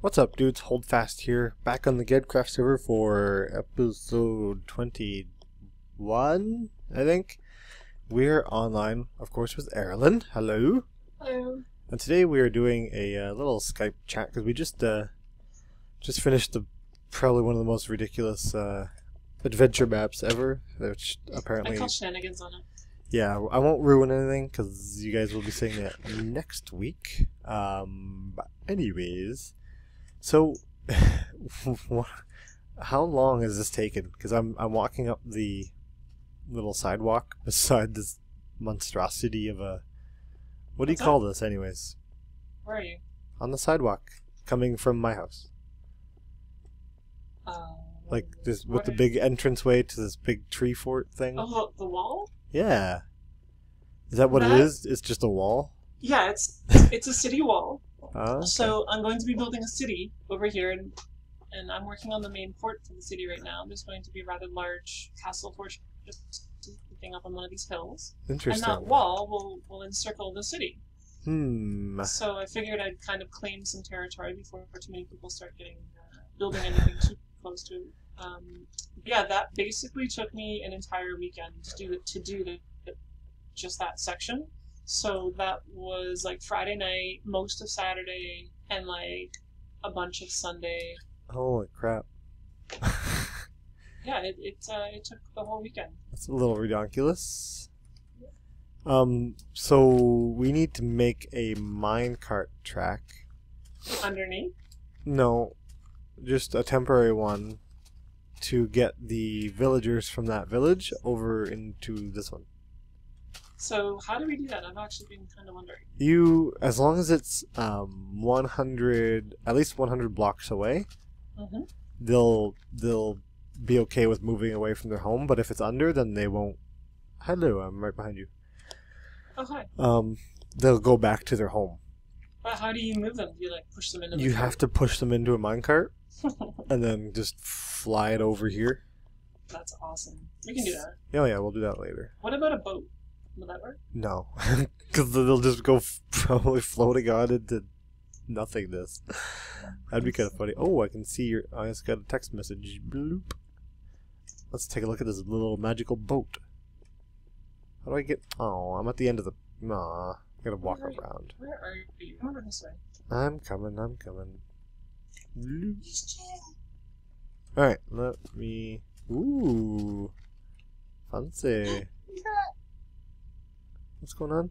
What's up, dudes? Hold fast here. Back on the GedCraft server for episode 21, I think. We're online, of course, with Aerlynn. Hello. Hello. And today we are doing a little Skype chat because we just finished probably one of the most ridiculous adventure maps ever, which apparently. I call shenanigans on it. Yeah, I won't ruin anything because you guys will be seeing that next week. But anyways. So, how long has this taken? Because I'm walking up the little sidewalk beside this monstrosity of a... What do you call this anyways? Where are you? On the sidewalk, coming from my house. Like this, with the big entranceway to this big tree fort thing. Oh, the wall? Yeah. Is that what it is? It's just a wall? Yeah, it's a city wall. Oh, okay. So I'm going to be building a city over here, and I'm working on the main fort for the city right now. There's going to be a rather large castle fortress thing up on one of these hills. Interesting. And that wall will encircle the city. So I figured I'd kind of claim some territory before too many people start getting building anything too close to it. Yeah, that basically took me an entire weekend to do just that section. So that was like Friday night, most of Saturday, and like a bunch of Sunday. Holy crap. Yeah, it took the whole weekend. That's a little ridiculous. So we need to make a minecart track. Underneath? No, just a temporary one to get the villagers from that village over into this one. So how do we do that? I've actually been kind of wondering. As long as it's 100, at least 100 blocks away, they'll be okay with moving away from their home. But if it's under, then they won't. Hello, I'm right behind you. Oh, hi. They'll go back to their home. But how do you move them? Do you like push them into the You cart? have to push them into a minecart and then just fly it over here. That's awesome. We can do that. Oh yeah, we'll do that later. What about a boat? Will that work? No, because they'll just go probably floating on into nothingness. That'd be kind of funny. Oh, I can see your... I just got a text message. Bloop. Let's take a look at this little magical boat. How do I get... Oh, I'm at the end of the... Aw, I gotta walk around. Where are you? Come over this way. I'm coming. Bloop. Alright, let me... Ooh. Fancy. What's going on?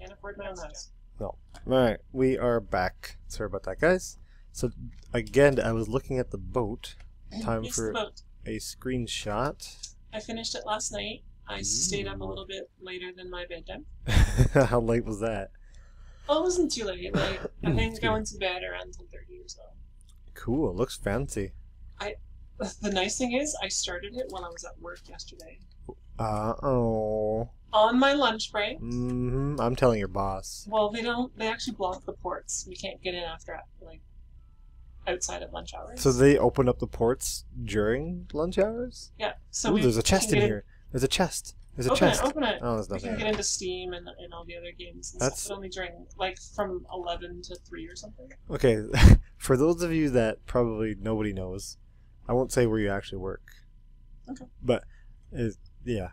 Can't afford my own house. No. Alright, we are back. Sorry about that, guys. So, again, I was looking at the boat. Time for a screenshot. I finished it last night. I stayed up a little bit later than my bedtime. How late was that? Oh, it wasn't too late. Like, I think going to bed around 10:30 or so. Cool, it looks fancy. The nice thing is, I started it when I was at work yesterday. Oh. On my lunch break. I'm telling your boss. Well, they actually block the ports. We can't get in after, like, outside of lunch hours. So they open up the ports during lunch hours? Yeah. So there's a chest in here. There's a chest. There's a chest. Open it. Oh, there's We nothing. can get into Steam and all the other games and stuff, but only during, like, from 11 to 3 or something. Okay, for those of you that probably nobody knows, I won't say where you actually work. Okay. But, yeah.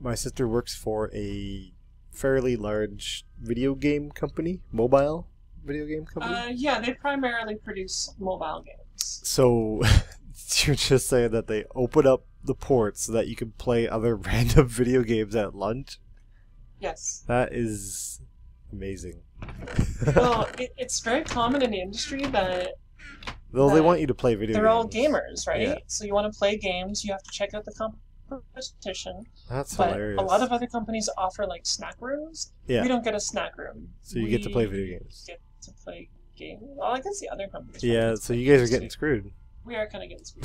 My sister works for a fairly large video game company, mobile video game company. Yeah, they primarily produce mobile games. So, you're just saying that they open up the ports so that you can play other random video games at lunch? Yes. That is amazing. Well, it's very common in the industry that... Well, they want you to play video games. They're all gamers, right? Yeah. So you want to play games, you have to check out the competition. That's but hilarious. A lot of other companies offer, like, snack rooms. Yeah. We don't get a snack room. So you get to play video games. Get to play games. Well, I guess the other companies. Yeah, so you guys are getting screwed. We are kind of getting screwed.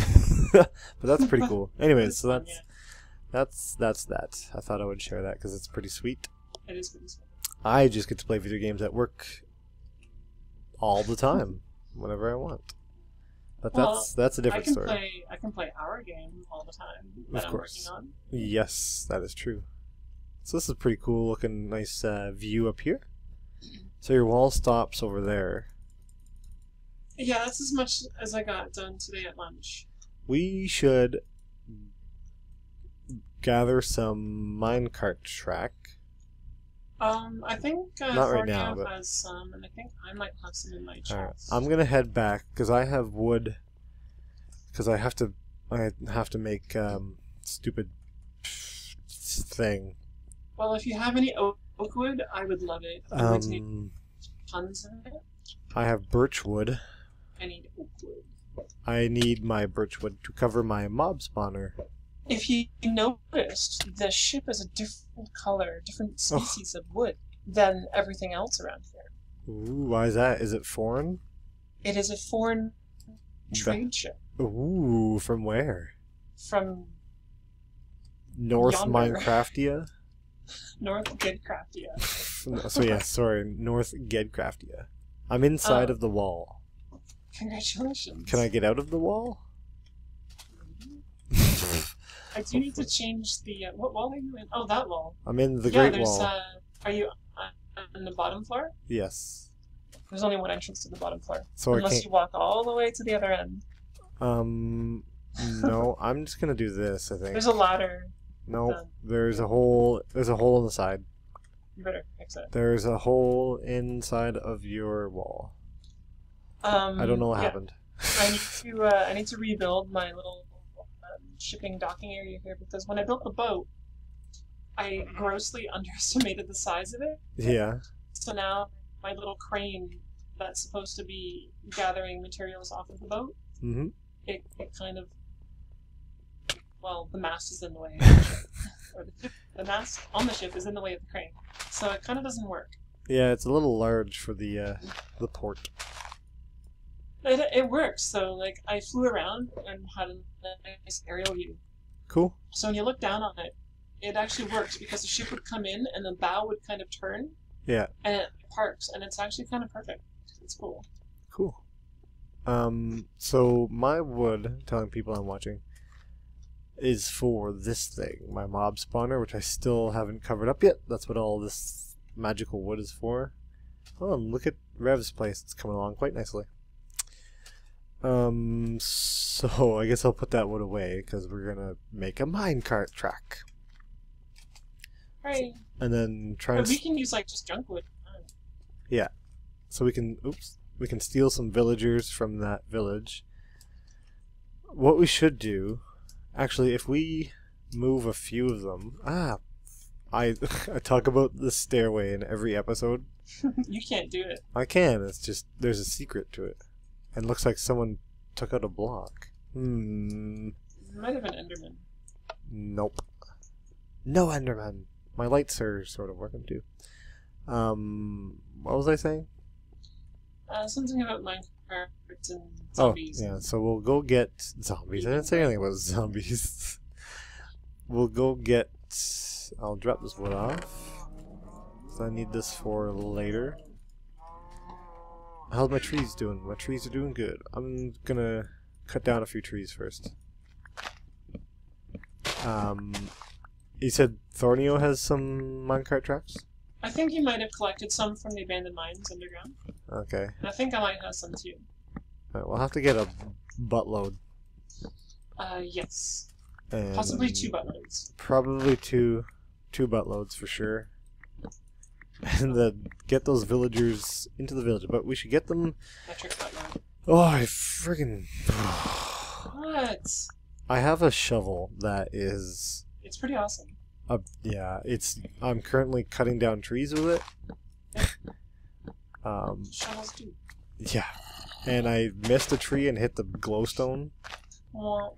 But that's pretty cool. Anyways, so fun, that's that. I thought I would share that because it's pretty sweet. It is pretty sweet. I just get to play video games at work all the time, whenever I want. But that's a different story. I can play our game all the time that I'm working on. Yes, that is true. So this is pretty cool looking, nice view up here. So your wall stops over there. Yeah, that's as much as I got done today at lunch. We should gather some minecart track. I think Not right now, Thornio but has some, and I think I might have some in my chest. alright. I'm gonna head back because I have wood. Because I have to make stupid thing. Well, if you have any oak wood, I would love it. I would take tons of it. I have birch wood. I need oak wood. I need my birch wood to cover my mob spawner. If you noticed, the ship is a different color, different species of wood than everything else around here. Ooh, why is that? Is it foreign? It is a foreign trade ship. Ooh, from where? From North yonder. Minecraftia? North GedCraftia. So yeah, sorry, North GedCraftia. I'm inside of the wall. Congratulations. Can I get out of the wall? I do need to change the... what wall are you in? Oh, that wall. I'm in the Great Wall. Are you on the bottom floor? Yes. There's only one entrance to the bottom floor. So unless you walk all the way to the other end. No, I'm just gonna do this, I think. There's a ladder. No, there's a hole on the side. You better fix it. There's a hole inside of your wall. I don't know what happened. I need to rebuild my little shipping docking area here because when I built the boat, I grossly underestimated the size of it. Yeah. So now my little crane that's supposed to be gathering materials off of the boat, it kind of, well, the mast is in the way. Or the mast on the ship is in the way of the crane, so it kind of doesn't work. Yeah, it's a little large for the port. It works. So like I flew around and had a nice aerial view. Cool. So when you look down on it, it actually works because the ship would come in and the bow would kind of turn. Yeah. And it parks, and it's actually kind of perfect. It's cool. Cool. So my wood, telling people I'm watching, is for this thing, my mob spawner, which I still haven't covered up yet. That's what all this magical wood is for. Oh, and look at Rev's place. It's coming along quite nicely. So I guess I'll put that wood away because we're gonna make a minecart track. Right. And then try and... we can use like just junk wood. Yeah. So we can steal some villagers from that village. What we should do, actually, if we move a few of them... I talk about the stairway in every episode. You can't do it. I can, it's just, there's a secret to it. And it looks like someone took out a block. It might have been Enderman. Nope. No Enderman. My lights are sort of working too. What was I saying? Something about Minecraft and zombies. Oh, yeah, so we'll go get zombies. I didn't say anything about zombies. We'll go get... I'll drop this wood off. So I need this for later. How's my trees doing? My trees are doing good. I'm gonna cut down a few trees first. You said Thornio has some minecart tracks? I think he might have collected some from the abandoned mines underground. Okay. And I think I might have some too. Alright, we'll have to get a buttload. Yes. And possibly 2 buttloads. Probably two buttloads for sure. And then get those villagers into the village. But we should get them... Metric buttload. Oh, I friggin... What? I have a shovel that is... It's pretty awesome. Yeah, I'm currently cutting down trees with it. Shovels do. Yeah. And I missed a tree and hit the glowstone. Well,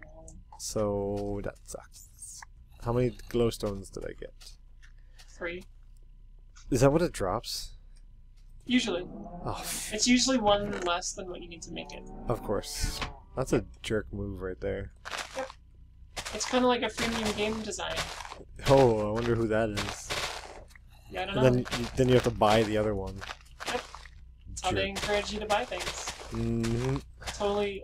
So that sucks. How many glowstones did I get? 3. Is that what it drops? Usually. Oh, It's usually 1 less than what you need to make it. of course. That's a jerk move right there. Yep. It's kind of like a freemium game design. Oh, I wonder who that is. Yeah, I don't know. And then you have to buy the other one. Yep. That's how they encourage you to buy things. I'm totally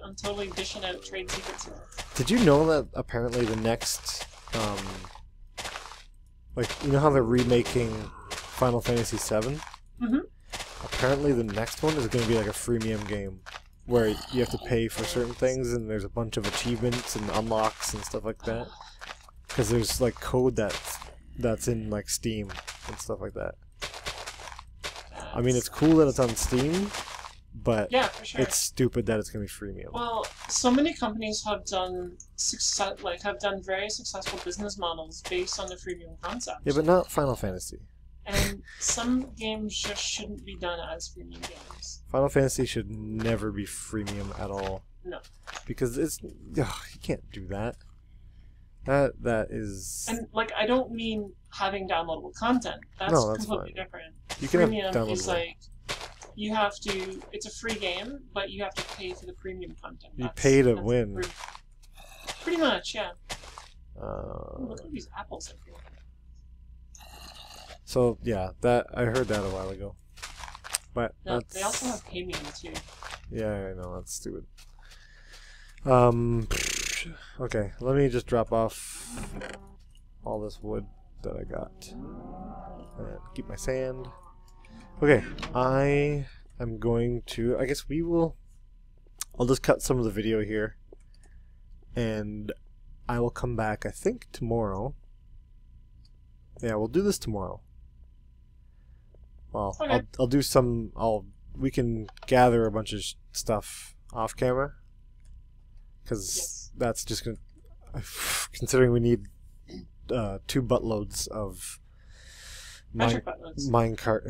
dishing out trade secrets here. Did you know that apparently the next, like, you know how they're remaking Final Fantasy VII? Mm-hmm. Apparently the next one is going to be like a freemium game. where you have to pay for certain things, and there's a bunch of achievements and unlocks and stuff like that. Because there's like code that's in like Steam and stuff like that. I mean, it's cool that it's on Steam, but yeah, for sure. it's stupid that it's gonna be freemium. Well, so many companies have done very successful business models based on the freemium concept. Yeah, but not Final Fantasy. And some games just shouldn't be done as freemium games. Final Fantasy should never be freemium at all. No. Because you can't do that. That is... And, like, I don't mean having downloadable content. That's completely different. You can Premium have downloadable. is like, you have to... It's a free game, but you have to pay for the premium content. You pay to win. Pretty much, yeah. Look at these apples up here. So, yeah, I heard that a while ago. But no, they also have premium, too. Yeah, I know, that's stupid. Okay, let me just drop off all this wood that I got. And keep my sand. Okay, I am going to... I guess I'll just cut some of the video here. And I will come back, I think, tomorrow. Yeah, we'll do this tomorrow. Well, okay. I'll do some... We can gather a bunch of stuff off camera. Because that's just going to... Considering we need 2 buttloads of... Metric buttloads.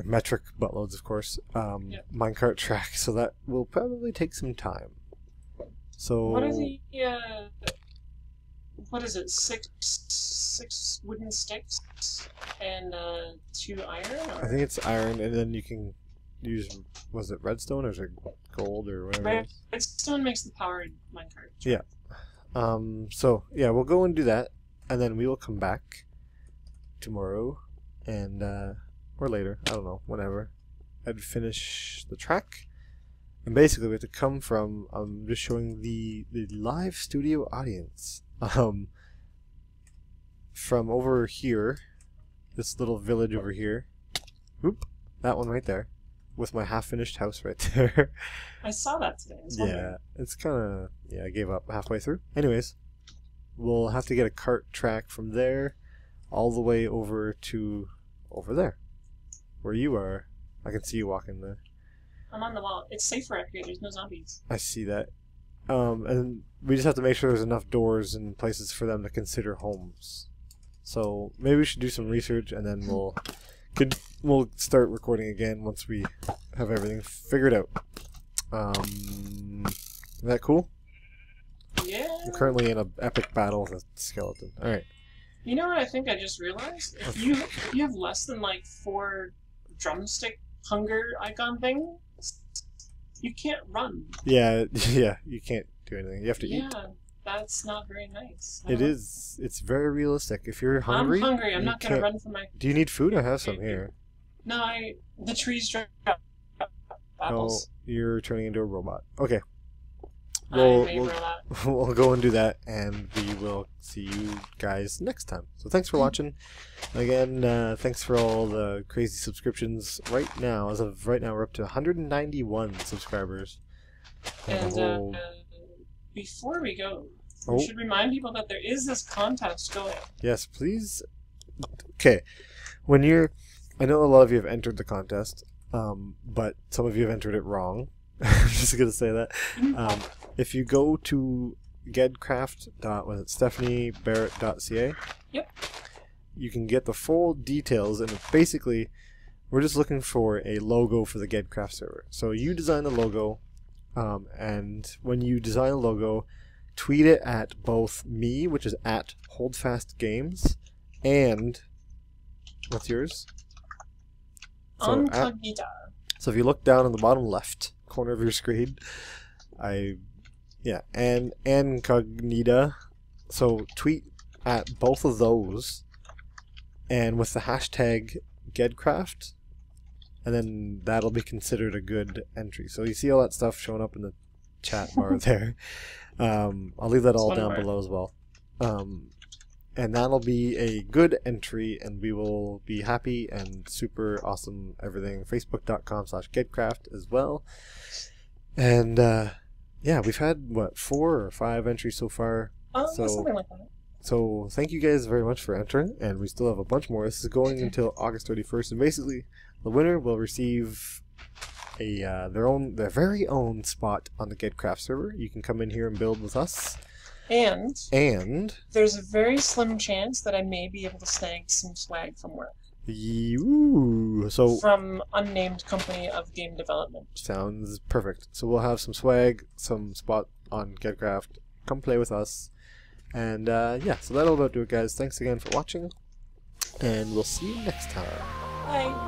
Metric buttloads, of course. Minecart track, so that will probably take some time. So... What are the... what is it? 6 wooden sticks and 2 iron? Or? I think it's iron, and then you can use... Was it redstone, or is it gold, or whatever? Redstone makes the powered minecart. Yeah. So, yeah, we'll go and do that, and then we will come back tomorrow, and, or later, I don't know, whenever, and finish the track. And basically, we have to come from, just showing the live studio audience, from over here, this little village over here, whoop, that one right there, with my half-finished house right there. I saw that today. Yeah, it's kind of... Yeah, I gave up halfway through. Anyways, we'll have to get a cart track from there all the way over to over there, where you are. I can see you walking there. I'm on the wall. It's safer up here. There's no zombies. I see that. And we just have to make sure there's enough doors and places for them to consider homes. So maybe we should do some research, and then we'll start recording again once we have everything figured out. Is that cool? Yeah. I'm currently in an epic battle with a skeleton. Alright. You know what I think I just realized? If you have less than like 4 drumstick hunger icon things, you can't run. Yeah, you can't do anything. You have to eat. Yeah, that's not very nice. It is. It's very realistic. If you're hungry... I'm hungry. I'm not going to run for my... Do you need food? I have some here. No, the trees drop apples. Oh, you're turning into a robot. Okay. We'll go and do that, and we will see you guys next time. So thanks for watching. Again, thanks for all the crazy subscriptions. Right now, as of right now, we're up to 191 subscribers. And before we go, we should remind people that there is this contest going. Yes, please. Okay. When you're... I know a lot of you have entered the contest, but some of you have entered it wrong. I'm just going to say that. If you go to GedCraft.stephaniebarrett.ca, yep, you can get the full details, and basically, we're just looking for a logo for the GedCraft server. So you design the logo, and when you design a logo, tweet it at both me, which is at HoldFastGames, and what's yours? So, so if you look down in the bottom left corner of your screen, and incognita. So tweet at both of those, and with the hashtag GedCraft, and then that'll be considered a good entry. So you see all that stuff showing up in the chat bar there. I'll leave that all down below as well. And that'll be a good entry, and we will be happy and super awesome everything. Facebook.com/GedCraft as well. And yeah, we've had what 4 or 5 entries so far. Yeah, So something like that. so thank you guys very much for entering, and we still have a bunch more. This is going until August 31st, and basically the winner will receive a their very own spot on the GedCraft server. You can come in here and build with us. And there's a very slim chance that I may be able to snag some swag from work. So from unnamed company of game development. Sounds perfect. So we'll have some swag, some spot on GedCraft. Come play with us. And yeah, so that'll about do it, guys. Thanks again for watching, and we'll see you next time. Bye.